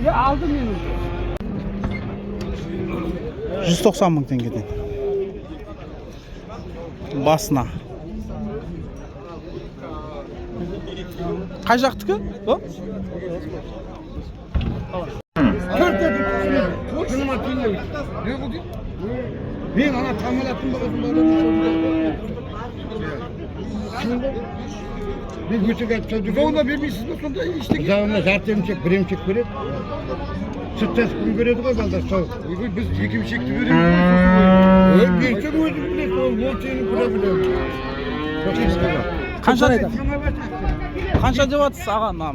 Ya aldım yani. 190 мың теңгеден. Басына. Қай жақтікі? О? Ben ana tamalatım bakın. Bir götü kaçtı. O da bir misli sonunda işte. Zamanda zaten çek, birim çek böyle. Süttes gün görüyordu kadar soğuk. Biz iki bir çekti görüyoruz. Öyle bir çek öyle bile soğuk. Voltayını bile. Қанша деп жатсыз аға мына?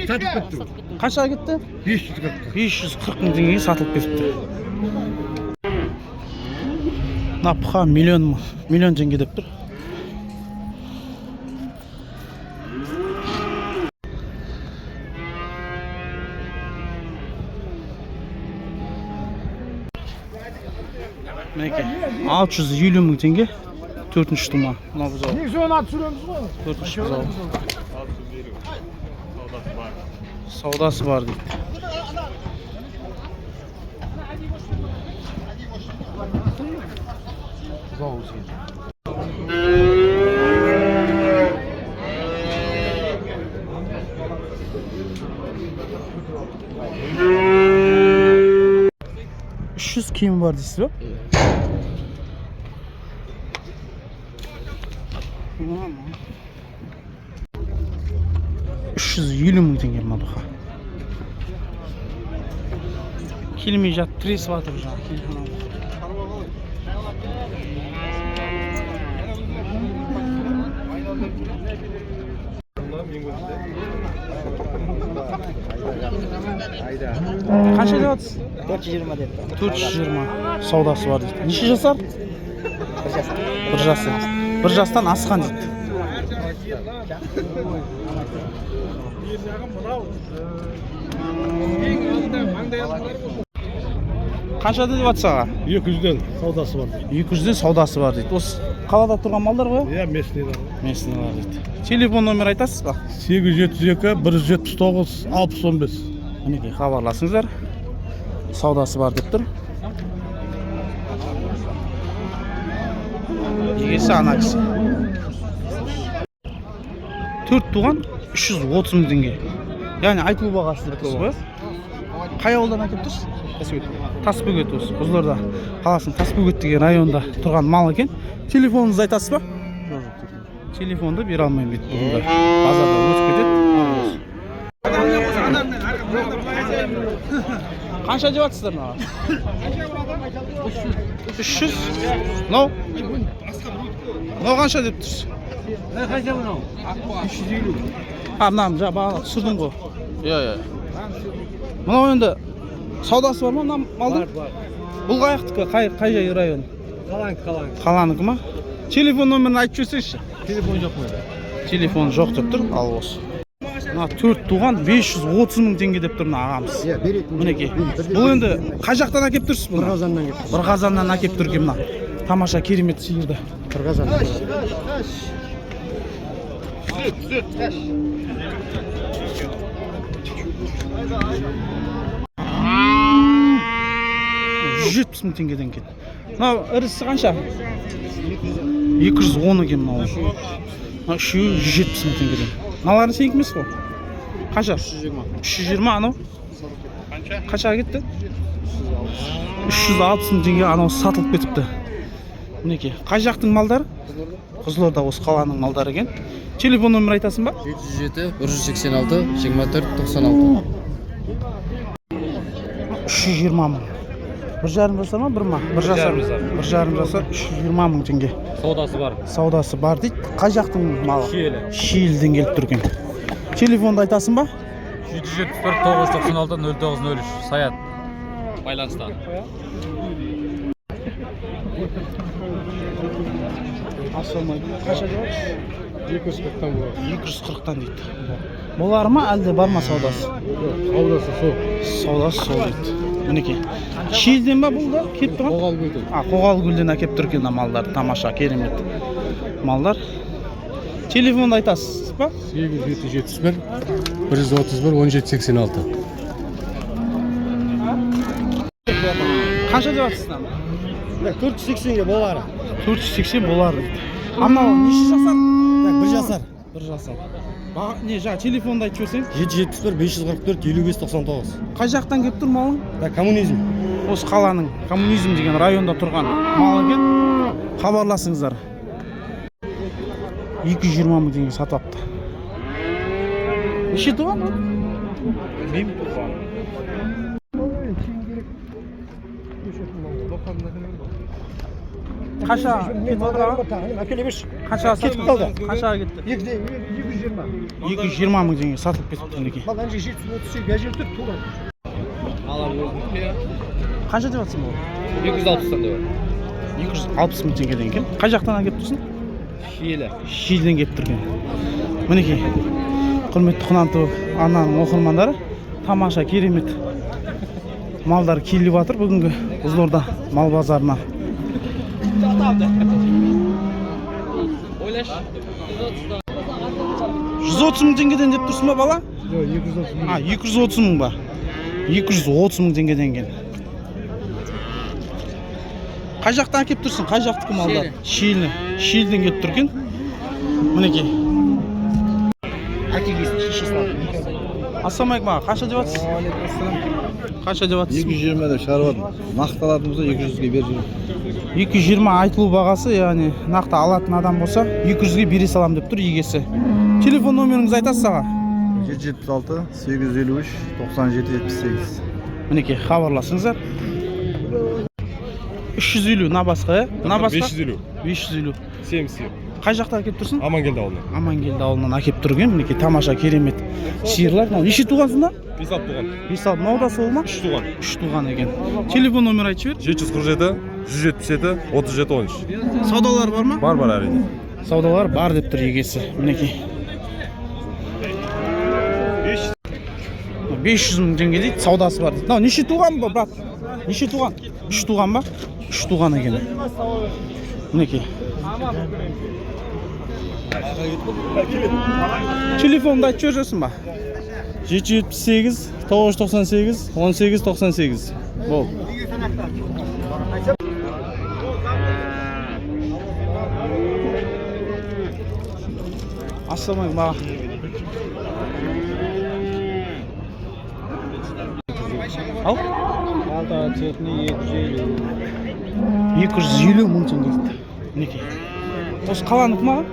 Satып кетті. Қанша кетті? 540. 540 мың теңгеге сатылып кетіпті. Мына пұха миллион теңге деп тұр. Мінекей 650 мың теңге. 4-ші тұма. Мына бұзау. Негізі оны ат сүреміз ғой. 4-ші бұзау. Саудасы бар дейді. Үш киім бар дейсіз ба? 350 мың теңге мына бұқа. Келмей жатып тіресіп жатыр жаңа. Қанша деп жатсыз? 420 деп. 420 саудасы бар дейді. Неше жасар? 1 жасар. 1 жастан асқан дейді. Қанша деп жатсыз аға? 200'den saudası var. 200'ден саудасы бар дейді. Осы қалада тұрған малдар ғой? Ya mesleğiler. Местныйлар дейді. Телефон номер айтасыз ба? 872 179 615. Мінекей хабарласыңыздар. Саудасы бар деп тұр. Егесі ана кісі. 4 туған 330 мың теңге. Яғни айтылу бағасы деп тұрсыз ба? Қай ауылдан әкеліп тұрсыз? Тасбөгет осы. Қызылорда қаласының Тасбөгет деген районда тұрған мал екен. Телефоныңызды айтасыз ба? Телефонды бере алмаймын дейді. Бүгінгі базарда өтіп кетеді. Қанша деп жатсыздар мына? 300. Мынау? Мынау қанша деп тұрсыз? Қанша мынау? 350. Мынаны бағана түсірдің ғой. Иә. Мынау енді саудасы бар ма мына малдың? Бар. Бұл қаяқтікі? Қай жай район? Қаланыкі ма? Телефон номерін айтып жіберсеңізші. Telefon yok mu? Телефон жоқ деп тұр, ал осы. Мына 4 туған 530 мың теңге деп тұр мына ағамыз. Мінекей. Бұл енді қай жақтан әкеп тұрсыз бұны? Бірғазаннан әкеп тұр екен мына. Тамаша керемет сиырды. Бірғазаннан. $170 мың теңгеден екен. Мынау ірісі қанша? 210 екен мынау. Мына үшеуі 170 мың теңгеден. Мыналарын сенікі емес қой? Қанша? 320 анау? Қаншаға кетті? 360 мың теңге анау сатылып кетіпті. Мінекей. Қай жақтың малдары? Қызылорда осы қаланың малдары екен. Телефон номер айтасың ба? 707 186 24 96. 320 мың. 1,5 жасар ма? 1 ма? 1 жасар. 1,5 жасар 320 мың теңге. Саудасы бар дейді. Қай жақтың малы? Шиеліден келіп тұр екен. Телефонды айтасың ба? 774 996 0903 Саят. Байланыста. Ассалаумағалейкум. Қанша деп жатсыз? 240'tan bu. 240'тан дейді. Болар ма әлде бар ма саудасы? Saudası soğuk. Саудасы сол дейді. Мінекей. Шиелден ба бұл да? Келіп тұрған? Qoğal gülden. Қоғал гүлден әкеп тұр екен малдар. Тамаша, керемет малдар. Телефонды айтасыз ба? 871 131 1786. Қанша деп жатсыз мынаны? 480'ge bolar. 480 болар дейді. Анау неше жасар? 1 жасар. 1 жасар. Не жаңа телефонды айтып жіберсең? 771 544 5599. Қай жақтан келіп тұр малың? Коммунизм. Осы қаланың коммунизм деген районда тұрған мал екен. Хабарласыңыздар. 220 мың теңге сатып апты. Неше туған? Bilmem tuğan. Қанша кетіп отыр аға? Әкелемеш. Қанша Кетіп қалды. Қаншаға кетті? 220. 220 мың теңге сатылып кетіпті мінекей. Бал анже 738 гажел тұр туған. Қанша деп жатсың бұл? 260'dan diyor. 260 мың теңгеден екен. Қай жақтан әкеліп тұрсың? Şiile. Шиелден келіп тұрген. Мінекей. Құрметті Құнанты ананың оқырмандары, тамаша керемет малдар келіп жатыр бүгінгі Қызылорда мал базарына. Oylaş. 130 мың теңгеден деп тұрсың ба бала? Yok 230. 230 мың ба? 230 мың теңгеден екен. Қай жақтан әкеліп тұрсың? Қай жақтікі малдар? Шиелден келіп тұрген. Мінекей. Ассаламайкум аға, қанша деп жатсыз? Қанша деп жатсыз? 220 деп шығарып алдым. Нақты алатын болса 200-ге бер жүріп. 220 айтылу бағасы, яғни нақты алатын адам болса 200-ге бере салам деп тұр егесі. Телефон номеріңізді айтасыз аға? 776 853 97 78. Мінекей, хабарласыңыздар. 350 на басқа, на басқа? 550. 550. 70. Қай жақта әкеліп тұрсың? Амангелді ауылынан. Амангелді ауылынан әкеліп тұрген. Мінекей, тамаша керемет сиырлар. Неше туғансың да? 5 алып туған. 5 алып, мынау да сол ма? 3 туған. 3 туған екен. Телефон номер айтып жібер. 747 177 37 13. Саудалар бар ма? Бар әрине. Саудалар бар деп тұр егесі. Мінекей. 500 мың теңге дейді, саудасы бар дейді. Мынау неше туған ба, брат? Неше туған? 3 туған ба? 3 туған екен. Мінекей. Телефонды айтып жібересің ба? 778 998 18 98. Бол. Ассаламайкум аға. Ал? Алта цветный 250 мың теңге дейді. Мінекей. Осы қаланыкі ма?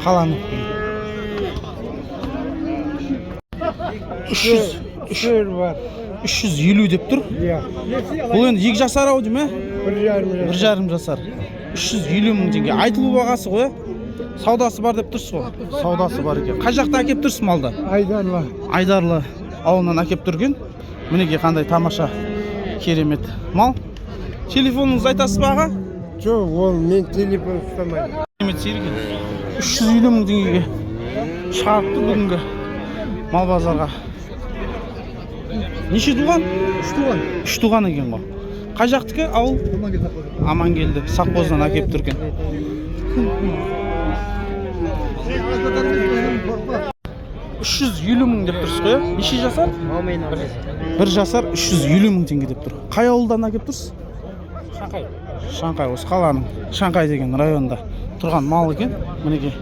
Қаланыкі. 350 деп тұр. Бұл енді 2 жасар ау дейм, 1,5 жасар. 350 мың теңге. Айтылу бағасы ғой. Саудасы бар деп тұрсыз ғой. Саудасы бар екен. Қай жақта әкеліп тұрсыз малды? Айдарлы ауылынан әкеліп тұрген. Мінекей қандай тамаша керемет мал. Телефоныңызды айтасыз ба аға? Жоқ, ол мен телефон ұстамаймын. Керемет сиыр екен. 350 мың теңгеге шығарыпты бүгінгі мал базарға. Неше туған? 3 туған. 3 туған екен ғой. Қай жақтікі ауыл? Амангелді. Саққоздан әкеліп тұрген. 350 мың деп тұрсыз ғой, неше жасар? 1 жасар 350 мың теңге деп тұр. Қай ауылдан әкеліп тұрсыз? Шанхай. Шанхай, осы қаланың Шанхай деген районда тұрған мал екен. Мінекей.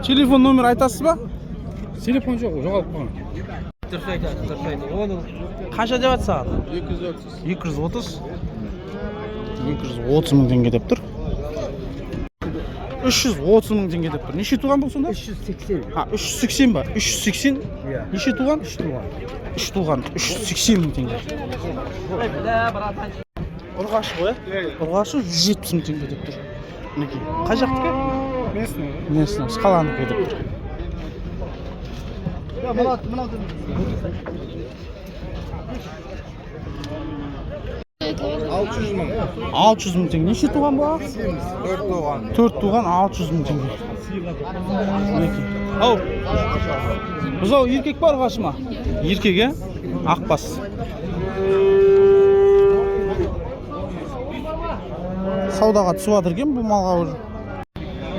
Телефон номер айтасыз ба? Telefon жоқ, жоғалып қалған. Қанша деп жатсыз? 230. 230 мың теңге деп тұр. 330 мың теңге деп тұр. Неше туған бұл сонда? 380. 380 ба? 380? Неше туған? 3 туған. 380 мың теңге. Ұрғашы ғой, ұрғашы 170 мың теңге деп тұр. Мінекей. Қай жақтікі? Местный. Қаланыкі деп тұр. 600 мың теңге. Неше туған бұл? 4 туған 600 мың теңге. Ау. Бұзау еркек бар ұрғашы ма? Еркек, е? Ақбас. Саудаға түсіп жатыр екен бұл малға уже.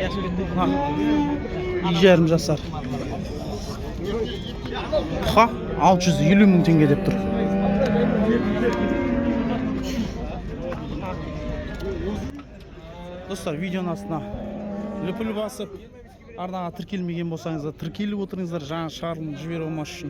2,5 жасар. Ха, 650 мың теңге деп тұр. Достар, видеоның астына лүпіл басып, арнаға тіркелмеген болсаңыздар, тіркеліп отырыңыздар, жаңа шығарылым жібере алмас үшін.